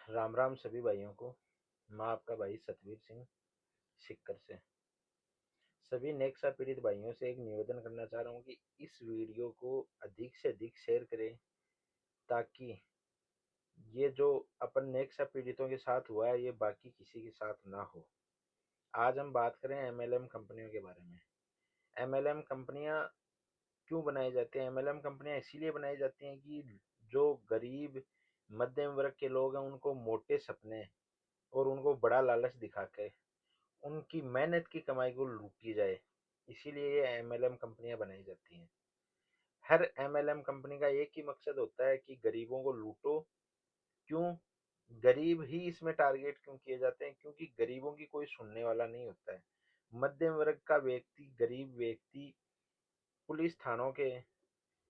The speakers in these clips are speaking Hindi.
राम राम सभी भाइयों को। मैं आपका भाई सतवीर सिंह सिक्कर से सभी नेक्सा पीड़ित भाइयों से एक निवेदन करना चाह रहा हूँ कि इस वीडियो को अधिक से अधिक शेयर करें, ताकि ये जो अपन नेक्सा पीड़ितों के साथ हुआ है ये बाकी किसी के साथ ना हो। आज हम बात करें एमएलएम कंपनियों के बारे में। एमएलएम कंपनियां क्यों बनाई जाती हैं? एमएलएम कंपनियां इसीलिए बनाई जाती हैं कि जो गरीब मध्यम वर्ग के लोग हैं उनको मोटे सपने और उनको बड़ा लालच दिखा के उनकी मेहनत की कमाई को लूटी जाए। इसीलिए ये एमएलएम कंपनियां बनाई जाती हैं। हर एमएलएम कंपनी का एक ही मकसद होता है कि गरीबों को लूटो। क्यों? गरीब ही इसमें टारगेट क्यों किए जाते हैं? क्योंकि गरीबों की कोई सुनने वाला नहीं होता है। मध्यम वर्ग का व्यक्ति, गरीब व्यक्ति पुलिस थानों के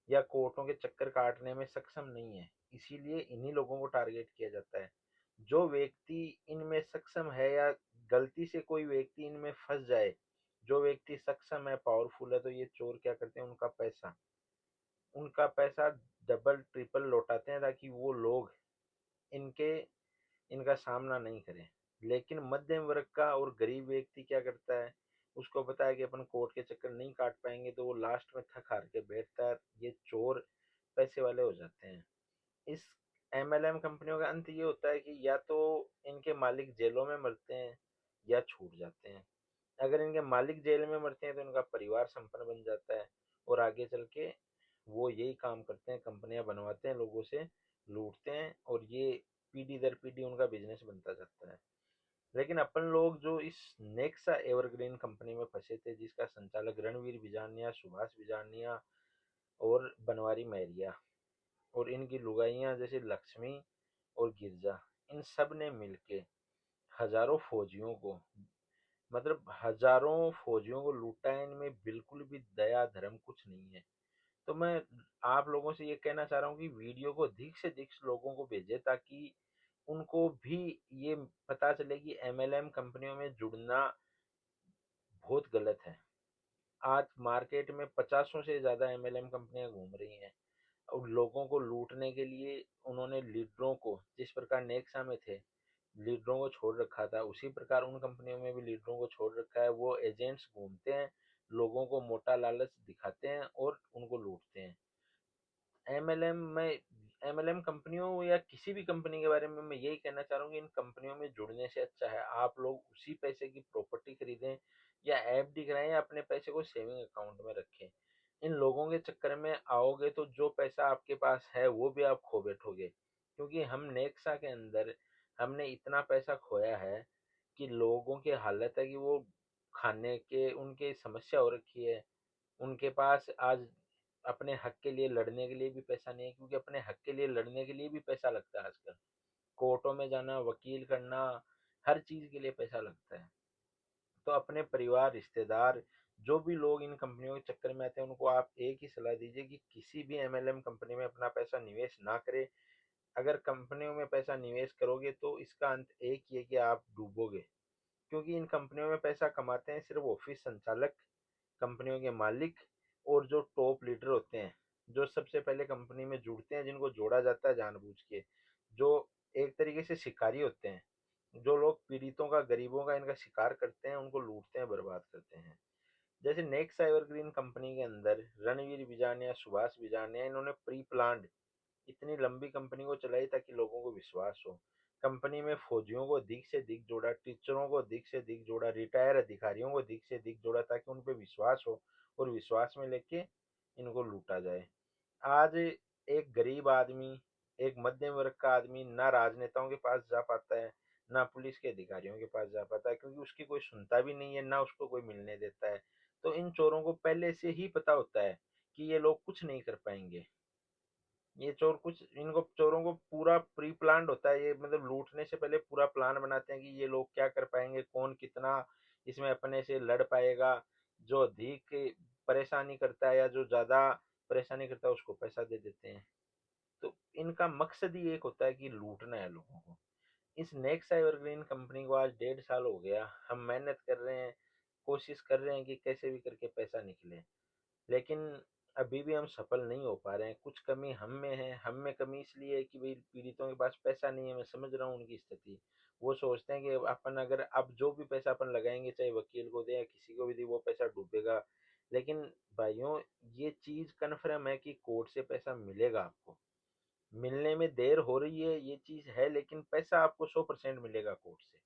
या कोर्टों के चक्कर काटने में सक्षम नहीं है। इसीलिए इन्हीं लोगों को टारगेट किया जाता है। जो व्यक्ति इनमें सक्षम है या गलती से कोई व्यक्ति इनमें फंस जाए, जो व्यक्ति सक्षम है, पावरफुल है, तो ये चोर क्या करते हैं? उनका पैसा डबल ट्रिपल लौटाते हैं ताकि वो लोग इनके इनका सामना नहीं करें। लेकिन मध्यम वर्ग का और गरीब व्यक्ति क्या करता है? उसको पता है कि अपन कोर्ट के चक्कर नहीं काट पाएंगे, तो वो लास्ट में थक हार के बैठता है। ये चोर पैसे वाले हो जाते हैं। इस एमएलएम कंपनियों का अंत ये होता है कि या तो इनके मालिक जेलों में मरते हैं या छूट जाते हैं। अगर इनके मालिक जेल में मरते हैं तो इनका परिवार संपन्न बन जाता है और आगे चल के वो यही काम करते हैं, कंपनियां बनवाते हैं, लोगों से लूटते हैं और ये पीढ़ी दर पीढ़ी उनका बिजनेस बनता जाता है। लेकिन अपन लोग जो इस नेक्सा एवरग्रीन कंपनी में फंसे थे, जिसका संचालक रणवीर बिजानिया, सुभाष बिजानिया और बनवारी महरिया और इनकी लुगाइयां जैसे लक्ष्मी और गिरजा, इन सब ने मिलके हजारों फौजियों को, मतलब हजारों फौजियों को लूटा है। इनमें बिल्कुल भी दया धर्म कुछ नहीं है। तो मैं आप लोगों से ये कहना चाह रहा हूँ कि वीडियो को अधिक से अधिक लोगों को भेजे, ताकि उनको भी ये पता चले कि एमएलएम कंपनियों में जुड़ना बहुत गलत है। आज मार्केट में पचासों से ज्यादा एमएलएम कंपनियां घूम रही हैं और लोगों को लूटने के लिए उन्होंने लीडरों को, जिस प्रकार नेक्सा में थे, लीडरों को छोड़ रखा था, उसी प्रकार उन कंपनियों में भी लीडरों को छोड़ रखा है। वो एजेंट्स घूमते हैं, लोगों को मोटा लालच दिखाते हैं और उनको लूटते हैं। एमएलएम में एमएलएम कंपनियों या किसी भी कंपनी के बारे में मैं यही कहना चाह रहा हूँ कि इन कंपनियों में जुड़ने से अच्छा है आप लोग उसी पैसे की प्रॉपर्टी खरीदें या एफडी कराएं या अपने पैसे को सेविंग अकाउंट में रखें। इन लोगों के चक्कर में आओगे तो जो पैसा आपके पास है वो भी आप खो बैठोगे। क्योंकि हम नेक्सा के अंदर हमने इतना पैसा खोया है कि लोगों की हालत है कि वो खाने के उनके समस्या हो रखी है। उनके पास आज अपने हक के लिए लड़ने के लिए भी पैसा नहीं है, क्योंकि अपने हक के लिए लड़ने के लिए भी पैसा लगता है आजकल। कोर्टों में जाना, वकील करना, हर चीज के लिए पैसा लगता है। तो अपने परिवार, रिश्तेदार, जो भी लोग इन कंपनियों के चक्कर में आते हैं, उनको आप एक ही सलाह दीजिए कि किसी भी एमएलएम कंपनी में अपना पैसा निवेश ना करें। अगर कंपनियों में पैसा निवेश करोगे तो इसका अंत एक ही है कि आप डूबोगे। क्योंकि इन कंपनियों में पैसा कमाते हैं सिर्फ ऑफिस संचालक, कंपनियों के मालिक और जो टॉप लीडर होते हैं, जो सबसे पहले कंपनी में जुड़ते हैं, जिनको जोड़ा जाता है जानबूझ के, जो एक तरीके से शिकारी होते हैं। जो लोग पीड़ितों का, गरीबों का इनका शिकार करते हैं, उनको लूटते हैं, बर्बाद करते हैं। जैसे नेक्स्ट एवरग्रीन कंपनी के अंदर रणवीर बिजानिया, सुभाष बिजानिया, इन्होंने प्री प्लान्ड इतनी लंबी कंपनी को चलाई ताकि लोगों को विश्वास हो। कंपनी में फौजियों को अधिक से अधिक जोड़ा, टीचरों को अधिक से अधिक जोड़ा, रिटायर अधिकारियों को अधिक से अधिक जोड़ा, ताकि उन पे विश्वास हो और विश्वास में लेके इनको लूटा जाए। आज एक गरीब आदमी, एक मध्यम वर्ग का आदमी ना राजनेताओं के पास जा पाता है, ना पुलिस के अधिकारियों के पास जा पाता है, क्योंकि उसकी कोई सुनता भी नहीं है, ना उसको कोई मिलने देता है। तो इन चोरों को पहले से ही पता होता है कि ये लोग कुछ नहीं कर पाएंगे। ये चोर कुछ, इनको चोरों को पूरा प्री प्लान्ड होता है। ये मतलब लूटने से पहले पूरा प्लान बनाते हैं कि ये लोग क्या कर पाएंगे, कौन कितना इसमें अपने से लड़ पाएगा। जो अधिक परेशानी करता है या जो ज्यादा परेशानी करता है उसको पैसा दे देते हैं। तो इनका मकसद ही एक होता है कि लूटना है लोगों को। इस नेक्स्ट एवरग्रीन कंपनी को आज 1.5 साल हो गया, हम मेहनत कर रहे हैं, कोशिश कर रहे हैं कि कैसे भी करके पैसा निकले। लेकिन अभी भी हम सफल नहीं हो पा रहे हैं। कुछ कमी हम में है, हम में कमी इसलिए है कि भाई पीड़ितों के पास पैसा नहीं है। मैं समझ रहा हूँ उनकी स्थिति। वो सोचते हैं कि अपन अगर अब जो भी पैसा अपन लगाएंगे, चाहे वकील को दे या किसी को भी दे, वो पैसा डूबेगा। लेकिन भाइयों, ये चीज कन्फर्म है कि कोर्ट से पैसा मिलेगा आपको। मिलने में देर हो रही है ये चीज है, लेकिन पैसा आपको 100% मिलेगा कोर्ट से।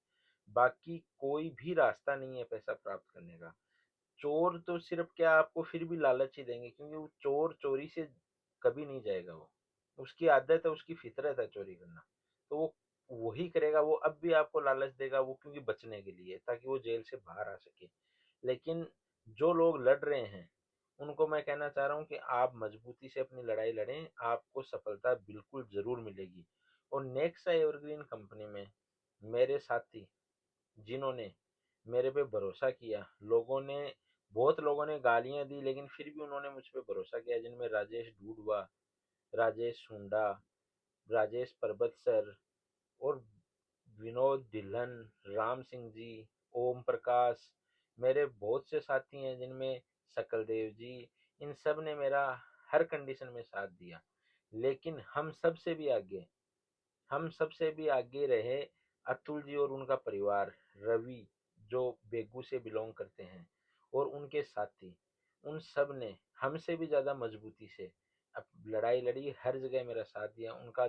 बाकी कोई भी रास्ता नहीं है पैसा प्राप्त करने का। चोर तो सिर्फ क्या आपको फिर भी लालच ही देंगे, क्योंकि वो चोर चोरी से कभी नहीं जाएगा। वो उसकी आदत है, उसकी फितरत है चोरी करना। तो वो वही करेगा। वो अब भी आपको लालच देगा, वो क्योंकि बचने के लिए, ताकि वो जेल से बाहर आ सके। लेकिन जो लोग लड़ रहे हैं, उनको मैं कहना चाह रहा हूँ कि आप मजबूती से अपनी लड़ाई लड़ें, आपको सफलता बिल्कुल जरूर मिलेगी। और नेक्सा एवरग्रीन कंपनी में मेरे साथी जिन्होंने मेरे पे भरोसा किया, बहुत लोगों ने गालियां दी, लेकिन फिर भी उन्होंने मुझ पे भरोसा किया, जिनमें राजेश डूडवा, राजेश सुंडा, राजेश परबत सर, और विनोद ढिल्लन, राम सिंह जी, ओम प्रकाश, मेरे बहुत से साथी हैं, जिनमें सकल देव जी, इन सब ने मेरा हर कंडीशन में साथ दिया। लेकिन हम सबसे भी आगे रहे अतुल जी और उनका परिवार, रवि, जो बेगू से बिलोंग करते हैं, और उनके साथी। उन सब ने हमसे भी ज्यादा मजबूती से अब लड़ाई लड़ी, हर जगह मेरा साथ दिया। उनका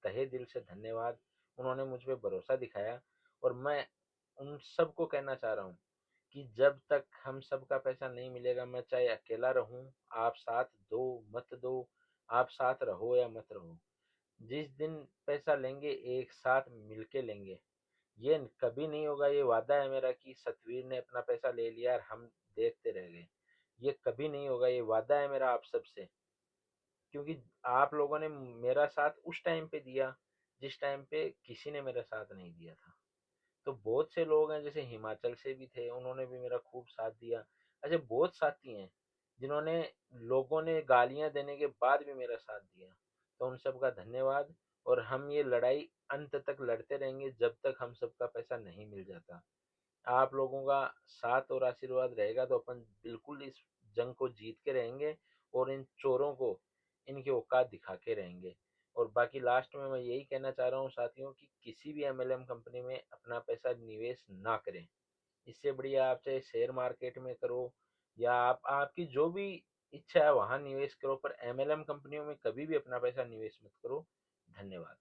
तहे दिल से धन्यवाद। उन्होंने मुझ पे भरोसा दिखाया। और मैं उन सबको कहना चाह रहा हूँ कि जब तक हम सबका पैसा नहीं मिलेगा, मैं चाहे अकेला रहूं, आप साथ दो मत दो, आप साथ रहो या मत रहो, जिस दिन पैसा लेंगे एक साथ मिलके लेंगे। ये कभी नहीं होगा, ये वादा है मेरा, कि सतवीर ने अपना पैसा ले लिया और हम देखते रह गए। ये कभी नहीं होगा, ये वादा है मेरा आप सबसे। क्योंकि आप लोगों ने मेरा साथ उस टाइम पे दिया जिस टाइम पे किसी ने मेरा साथ नहीं दिया था। तो बहुत से लोग हैं, जैसे हिमाचल से भी थे, उन्होंने भी मेरा खूब साथ दिया। ऐसे बहुत साथी हैं जिन्होंने, लोगों ने गालियां देने के बाद भी मेरा साथ दिया। तो उन सबका धन्यवाद। और हम ये लड़ाई अंत तक लड़ते रहेंगे, जब तक हम सबका पैसा नहीं मिल जाता। आप लोगों का साथ और आशीर्वाद रहेगा तो अपन बिल्कुल इस जंग को जीत के रहेंगे, और इन चोरों को इनकी औकात दिखा के रहेंगे। और बाकी लास्ट में मैं यही कहना चाह रहा हूँ साथियों, कि किसी भी एमएलएम कंपनी में अपना पैसा निवेश ना करें। इससे बढ़िया आप चाहे शेयर मार्केट में करो, या आप आपकी जो भी इच्छा है वहां निवेश करो, पर एमएलएम कंपनियों में कभी भी अपना पैसा निवेश मत करो। धन्यवाद।